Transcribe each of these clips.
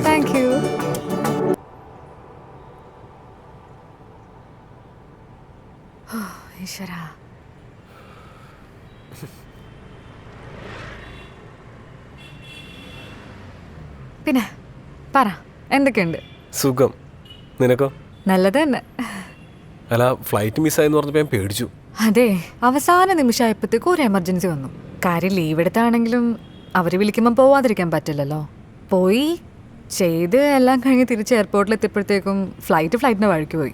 Thank you. ഈശ്വരാ. പിന്നെ പറ, എന്തൊക്കെയുണ്ട്? സുഖം. നിനക്കോ? നല്ലത് തന്നെ. അല്ല, ഫ്ലൈറ്റ് മിസ്സായെന്ന് പറഞ്ഞപ്പോൾ ഞാൻ പേടിച്ചു. അതെ, അവസാന നിമിഷമായപ്പോഴത്തേക്കും ഒരു എമർജൻസി വന്നു. കാര്യം ലീവ് എടുത്താണെങ്കിലും അവർ വിളിക്കുമ്പോൾ പോവാതിരിക്കാൻ പറ്റില്ലല്ലോ. പോയി ചെയ്ത് എല്ലാം കഴിഞ്ഞ് തിരിച്ച് എയർപോർട്ടിൽ എത്തിയപ്പോഴത്തേക്കും ഫ്ലൈറ്റിൻ്റെ വഴിക്ക് പോയി.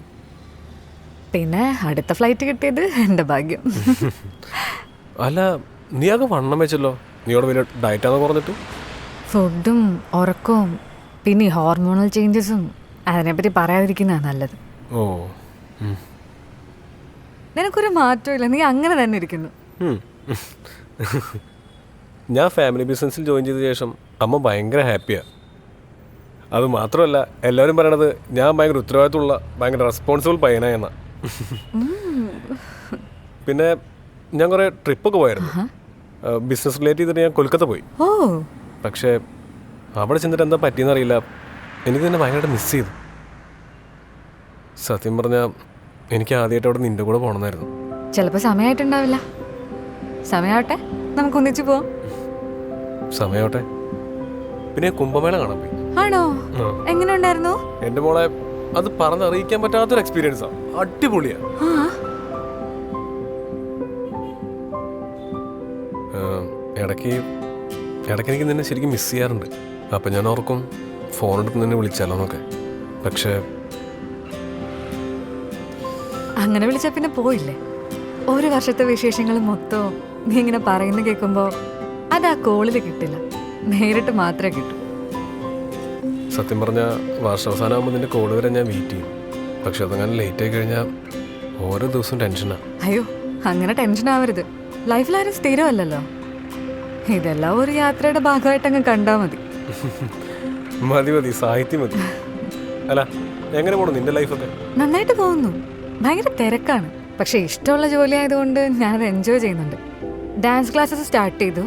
പിന്നെ അടുത്ത ഫ്ലൈറ്റ് കിട്ടിയത് എൻ്റെ ഭാഗ്യം. അല്ല, നീ ആകെ വണ്ണം വെച്ചല്ലോ. നീയോട് വലിയ ഡയറ്റാന്ന് പറഞ്ഞിട്ട്. ഫുഡും ഉറക്കവും പിന്നെ ഹോർമോണൽ ചേഞ്ചസും അതിനെപ്പറ്റി പറയാതിരിക്കുന്നതാണ് നല്ലത്. ഓ, നിനക്കൊരു മാറ്റമില്ല, നീ അങ്ങനെ തന്നെ ഇരിക്കുന്നു. ഞാൻ ഫാമിലി ബിസിനസ്സിൽ ജോയിൻ ചെയ്ത ശേഷം അമ്മ ഭയങ്കര ഹാപ്പിയാണ്. അത് മാത്രമല്ല, എല്ലാവരും പറയണത് ഞാൻ ഭയങ്കര ഉത്തരവാദിത്തമുള്ള ഭയങ്കര റെസ്പോൺസിബിൾ പയ്യനായെന്നാ. പിന്നെ ഞാൻ കുറേ ട്രിപ്പൊക്കെ പോയായിരുന്നു. ബിസിനസ് റിലേറ്റ് ചെയ്തിട്ട് ഞാൻ കൊൽക്കത്ത പോയി. പക്ഷേ അവിടെ ചെന്നിട്ട് എന്താ പറ്റിയെന്നറിയില്ല, എനിക്ക് തന്നെ ഭയങ്കരമായിട്ട് മിസ് ചെയ്തു. സത്യം പറഞ്ഞാൽ എനിക്ക് ആദ്യമായിട്ട് അവിടെ നിൻ്റെ കൂടെ പോകണമെന്നായിരുന്നു. ചിലപ്പോൾ സമയമായിട്ടുണ്ടാവില്ല. സമയമാവട്ടെ, നമുക്ക് ഒന്നിച്ചു പോവാം. സമയമാവട്ടെ. പിന്നെ കുംഭമേള കാണാൻ പോയി. ആണോ? എങ്ങനെ ഉണ്ടായിരുന്നു? എൻ്റെ മോളെ, അത് പറഞ്ഞറിയിക്കാൻ പറ്റാത്തൊരു എക്സ്പീരിയൻസാ. അടിപൊളിയാ. ഇടയ്ക്ക് എനിക്ക് നിന്നെ ശരിക്കും മിസ് ചെയ്യാറുണ്ട്. അപ്പം ഞാൻ ഓർക്കും ഫോണെടുത്ത് നിന്നെ വിളിച്ചാലോ എന്നൊക്കെ. പക്ഷേ അങ്ങനെ വിളിച്ചാൽ പിന്നെ പോയില്ലേ? ഒരു വർഷത്തെ വിശേഷങ്ങൾ മൊത്തം നീ ഇങ്ങനെ പറയുന്ന കേൾക്കുമ്പോൾ അത് ആ കോളിൽ കിട്ടില്ല, നേരിട്ട് മാത്രമേ കിട്ടൂ. സത്യം പറഞ്ഞാൽ വർഷാവസാനമാകുമ്പോൾ നിന്റെ കോൾ വരെ ഞാൻ വെയിറ്റ് ചെയ്യും. പക്ഷെ അതങ്ങനെ ലേറ്റ് ആയി കഴിഞ്ഞാൽ ഓരോ ദിവസവും ടെൻഷനാണ്. അയ്യോ, അങ്ങനെ ടെൻഷൻ ആവരുത്. ലൈഫിലാരും സ്ഥിരമല്ലല്ലോ. ഇതെല്ലാം ഒരു യാത്രയുടെ ഭാഗമായിട്ട് അങ്ങ് കണ്ടാൽ മതി. മതി, സാഹിത്യം മതി. അല്ല, എങ്ങനെ പോണു നിന്റെ ലൈഫൊക്കെ? നന്നായിട്ട് പോകുന്നു. ഭയങ്കര തിരക്കാണ്, പക്ഷെ ഇഷ്ടമുള്ള ജോലി ആയതുകൊണ്ട് ഞാനത് എൻജോയ് ചെയ്യുന്നുണ്ട്. ഡാൻസ് ക്ലാസ്സസ് സ്റ്റാർട്ട് ചെയ്തു.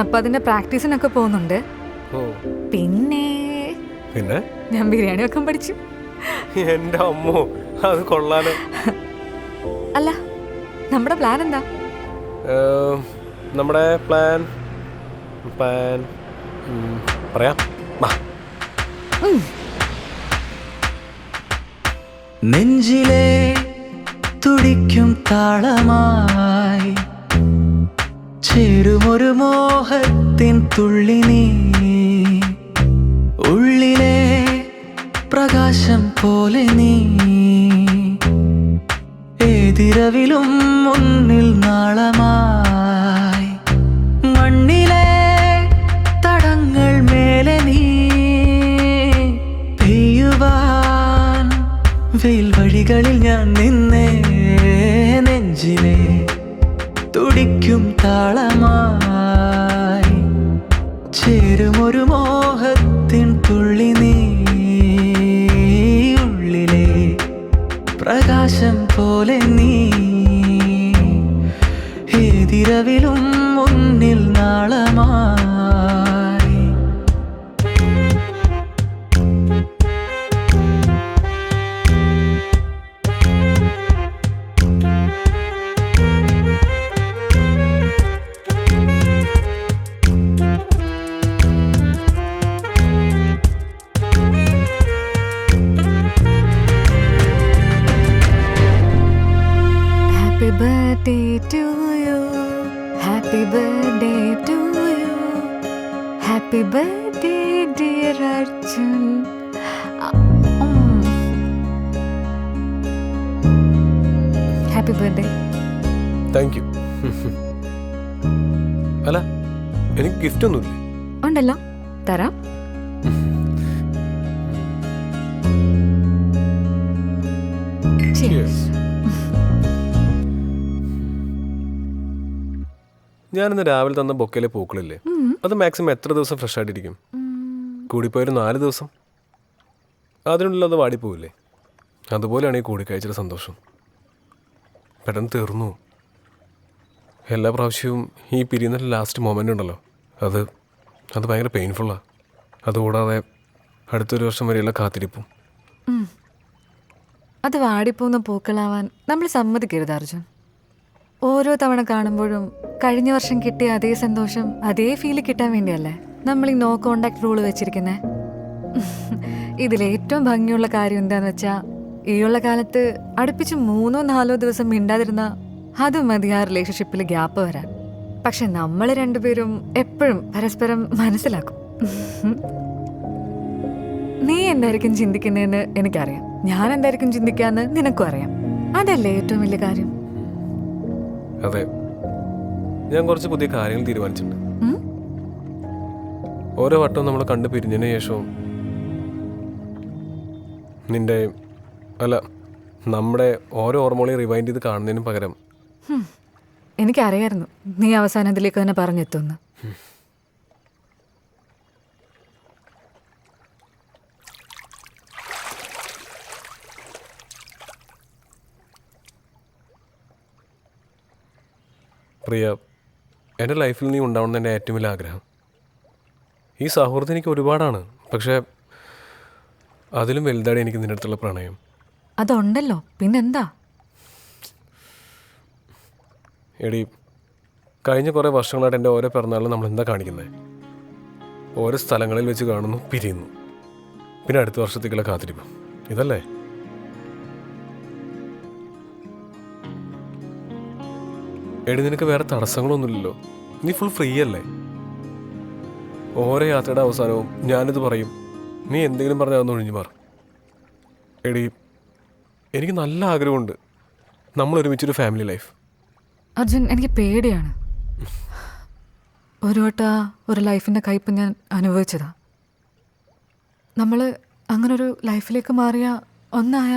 അപ്പൊ അതിന്റെ പ്രാക്ടീസിനൊക്കെ പോകുന്നുണ്ട്. പിന്നെ ഞാൻ ബിരിയാണി വെക്കാൻ പഠിച്ചു. എന്റെ അമ്മോ, അത് കൊള്ളാലോ. അല്ല, നമ്മുടെ പ്ലാൻ എന്താ? നമ്മുടെ പ്ലാൻ പറയാം. നെഞ്ചിലെ തുടിക്കും താളമായി ചേരുമൊരു മോഹത്തിൻ തുള്ളി നീ, ഉള്ളിലെ പ്രകാശം പോലെ നീ, ഏതിരവിലും മുന്നിൽ നാളമായി, മണ്ണിലെ തടങ്ങൾ മേലെ നീ, പെയ്യുവാൻ വെയിൽ വഴികളിൽ ഞാൻ നിന്നേ, നെഞ്ചിലെ തുടിക്കും താളമായി happy birthday dear Arjun. Happy birthday. Thank you. അല്ല, എനിക്ക് ഗിഫ്റ്റ് ഒന്നുമില്ലേ? ഉണ്ടല്ലോ, തരാം. Cheers. ഞാനിന്ന് രാവിലെ തന്ന ബൊക്കയിലെ പൂക്കളില്ലേ, അത് മാക്സിമം എത്ര ദിവസം ഫ്രഷ് ആയിട്ടിരിക്കും? കൂടിപ്പോയൊരു 4 ദിവസം. അതിനുള്ളിൽ അത് വാടിപ്പോവില്ലേ? അതുപോലെയാണ് ഈ കൂടിക്കാഴ്ചയുടെ സന്തോഷം. പെട്ടെന്ന് തീർന്നു. എല്ലാ പ്രാവശ്യവും ഈ പിരിയുന്ന ലാസ്റ്റ് മൊമെൻ്റ് ഉണ്ടല്ലോ, അത് ഭയങ്കര പെയിൻഫുള്ളാണ്. അതുകൂടാതെ അടുത്തൊരു വർഷം വരെയുള്ള കാത്തിരിപ്പും. അത് വാടിപ്പോകുന്ന പൂക്കളാവാൻ നമ്മൾ സമ്മതിക്കരുത് അർജുൻ. ഓരോ തവണ കാണുമ്പോഴും കഴിഞ്ഞ വർഷം കിട്ടിയ അതേ സന്തോഷം, അതേ ഫീല് കിട്ടാൻ വേണ്ടിയല്ലേ നമ്മൾ ഈ നോ കോണ്ടാക്ട് റൂള് വെച്ചിരിക്കുന്നത്. ഇതിലേറ്റവും ഭംഗിയുള്ള കാര്യം എന്താന്ന് വെച്ചാൽ, ഈയുള്ള കാലത്ത് അടുപ്പിച്ച് 3-4 ദിവസം മിണ്ടാതിരുന്ന അത് മതി ആ റിലേഷൻഷിപ്പിൽ ഗ്യാപ്പ് വരാൻ. പക്ഷെ നമ്മൾ രണ്ടുപേരും എപ്പോഴും പരസ്പരം മനസ്സിലാക്കും. നീ എന്തായിരിക്കും ചിന്തിക്കുന്നതെന്ന് എനിക്കറിയാം, ഞാൻ എന്തായിരിക്കും ചിന്തിക്കാന്ന് നിനക്കും അറിയാം. അതല്ലേ ഏറ്റവും വലിയ കാര്യം. അതെ, ഞാൻ കുറച്ച് പുതിയ കാര്യങ്ങൾ തീരുമാനിച്ചിട്ടുണ്ട്. ഓരോ വട്ടവും നമ്മൾ കണ്ടു പിരിഞ്ഞതിന് ശേഷവും നമ്മുടെ ഓരോ ഓർമ്മകളെയും റിവൈൻഡ് ചെയ്ത് കാണുന്നതിന് പകരം എനിക്കറിയായിരുന്നു നീ അവസാനം ഇതിലേക്ക് തന്നെ പറഞ്ഞെത്തുമെന്ന്. പ്രിയ, എൻ്റെ ലൈഫിൽ നീ ഉണ്ടാവണം എൻ്റെ ഏറ്റവും വലിയ ആഗ്രഹം. ഈ സൗഹൃദം എനിക്ക് ഒരുപാടാണ്, പക്ഷേ അതിലും വലുതാണ് എനിക്ക് നിൻ്റെ അടുത്തുള്ള പ്രണയം. അതുണ്ടല്ലോ, പിന്നെന്താ? എടി, കഴിഞ്ഞ കുറേ വർഷങ്ങളായിട്ട് എൻ്റെ ഓരോ പിറന്നാളിലും നമ്മൾ എന്താ കാണിക്കുന്നത്? ഓരോ സ്ഥലങ്ങളിൽ വെച്ച് കാണുന്നു, പിരിയുന്നു, പിന്നെ അടുത്ത വർഷത്തേക്കുള്ള കാത്തിരിപ്പ്. ഇതല്ലേ? എടി, നിനക്ക് വേറെ തടസ്സങ്ങളൊന്നുമില്ലല്ലോ, നീ ഫുൾ ഫ്രീ അല്ലേ? ഓരോ യാത്രയുടെ അവസാനവും ഞാനിത് പറയും, നീ എന്തെങ്കിലും പറഞ്ഞാൽ അതൊന്ന് ഒഴിഞ്ഞു മാറും. എടി, എനിക്ക് നല്ല ആഗ്രഹമുണ്ട് നമ്മൾ ഒരുമിച്ചൊരു ഫാമിലി ലൈഫ്. അർജുൻ, എനിക്ക് പേടിയാണ്. ഒരു വട്ട ഒരു ലൈഫിൻ്റെ കയ്പ് ഞാൻ അനുഭവിച്ചതാ. നമ്മൾ അങ്ങനൊരു ലൈഫിലേക്ക് മാറിയ ഒന്നായ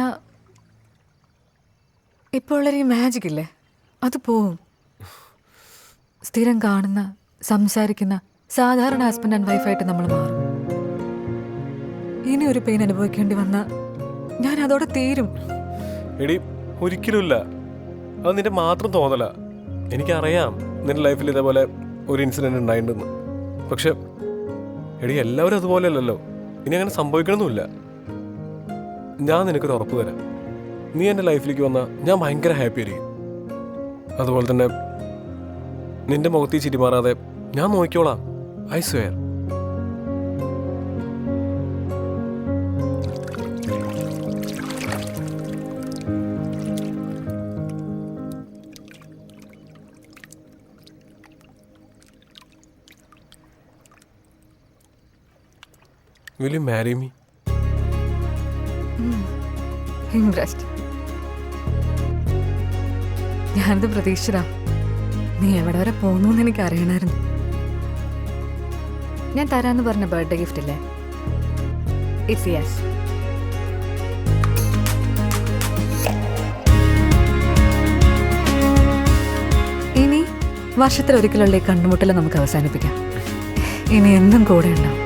ഇപ്പോൾ ഉള്ളൊരു ഈ മാജിക് ഇല്ലേ, അത് പോവും. സ്ഥിരം കാണുന്ന, സംസാരിക്കുന്ന സാധാരണ ഹസ്ബൻഡ് ആൻഡ് വൈഫായിട്ട് നമ്മൾ മാറും. ഇനി ഒരു പെയിൻ അനുഭവിക്കേണ്ടി വന്ന ഞാൻ അതോടെ തീരും. എടി, ഒരിക്കലുമില്ല. അത് നിന്റെ മാത്രം തോന്നല. എനിക്കറിയാം നിന്റെ ലൈഫിൽ ഇതേപോലെ ഒരു ഇൻസിഡൻറ്റ് ഉണ്ടായിട്ടുണ്ടെന്ന്. പക്ഷെ എടി, എല്ലാവരും അതുപോലെ അല്ലല്ലോ. ഇനി അങ്ങനെ സംഭവിക്കണമെന്നില്ല. ഞാൻ നിനക്കൊരു ഉറപ്പ് തരാം, നീ എൻ്റെ ലൈഫിലേക്ക് വന്നാൽ ഞാൻ ഭയങ്കര ഹാപ്പി ആയിരിക്കും. അതുപോലെ തന്നെ നിന്റെ മുഖത്ത് ചിരി മാറാതെ ഞാൻ നോക്കിക്കോളാം. I swear. Will you marry me? Impressed. ഞാനത് പ്രതീക്ഷിച്ചതാ. നീ എവിടെ വരെ പോകുന്നു എന്ന് എനിക്ക് അറിയണമായിരുന്നു. ഞാൻ തരാന്ന് പറഞ്ഞ ബർത്ത്ഡേ ഗിഫ്റ്റ് ഇല്ലേ, ഇറ്റ്സ് യെസ്. ഇനി വർഷത്തിലൊരിക്കലുള്ള ഈ കണ്ടുമുട്ടൽ നമുക്ക് അവസാനിപ്പിക്കാം. ഇനി എന്നും കൂടെ ഉണ്ടാവും.